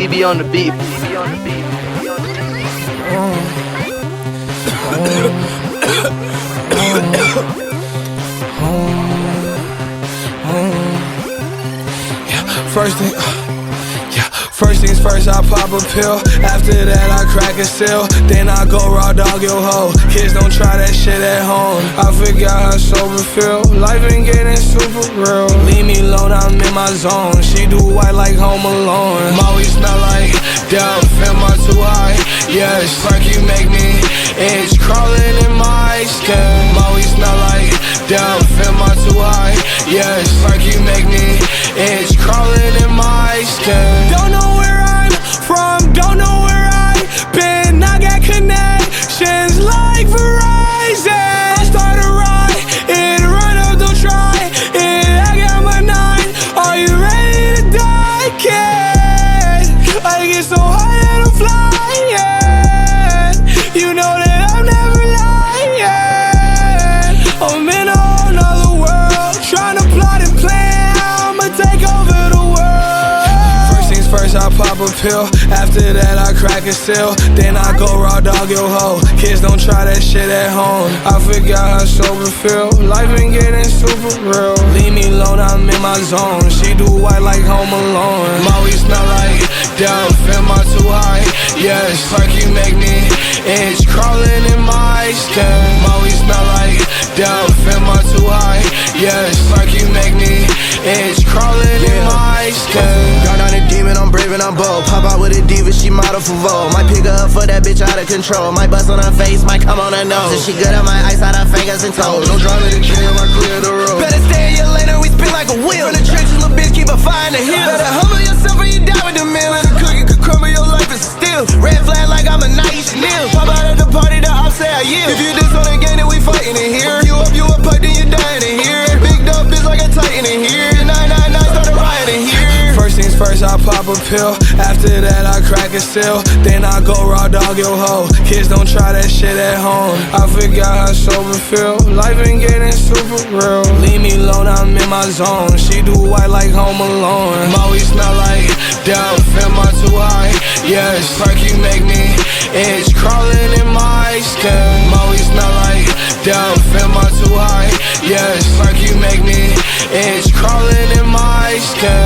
BB on the beat. First things first, I pop a pill. After that, I crack a seal. Then I go raw dog your hoe. Kids don't try that shit at home. I forgot how sober feel. Life ain't getting super real. Leave me alone, I'm in my zone. She do white like Home Alone. Always smell like dope. Am I too high? Yes, like you make me itch. Crawling in my skin. Always smell like dope. Am I too high? Yes, like you make me itch. Crawling in my skin. Don't know where I'm from, don't know where I've been. I got connections like Verizon. I start a ride, it run up, don't try it. I got my 9, are you ready to die, kid? I get so high that I'm flying. You know that I'm never lying. I'm in a whole nother world, trying to plot and plan how I'ma take over the world. First I pop a pill, after that I crack a seal. Then I go raw dog your hoe. Kids don't try that shit at home. I forgot how sober feel. Life ain't getting super real. Leave me alone, I'm in my zone. She do white like Home Alone. Always smell like dope. Am I too high? Yes, like you make me itch. Crawling in my skin. Always smell like dope. Am I too high? Yes, like you make me itch. Crawling in my skin. Gone on a demon, I'm brave and I'm bold. Pop out with a diva, she model for Vogue. Might pick her up for that bitch out of control. Might bust on her face, might come on her nose. If she good on my ice, out her fingers and toes. No drama in the gym, I clear the road. Better stay in your lane or we spin like a wheel. From the trenches, little bitch, keep a fire in the hill. Better humble yourself or you die with the meal. And the cookie could crumble, your life is still. Red flag like I'm a nice meal. Pop out at the party, the ops say I yield. If you diss on the game, then we fighting in here. You up, pipe, then you dying in here. Big dog bitch like a titan in here. 999 started rioting here. First things first, I pop a pill. After that, I crack a seal. Then I go raw dog your hoe. Kids don't try that shit at home. I forgot how sober feel. Life ain't getting super real. Leave me alone, I'm in my zone. She do white like Home Alone. Always smell like dope. Am I too high? Yes, like you make me itch. Crawling in my skin. Always smell like dope. Am I too high? Yes, like you make me itch. Crawling in my skin.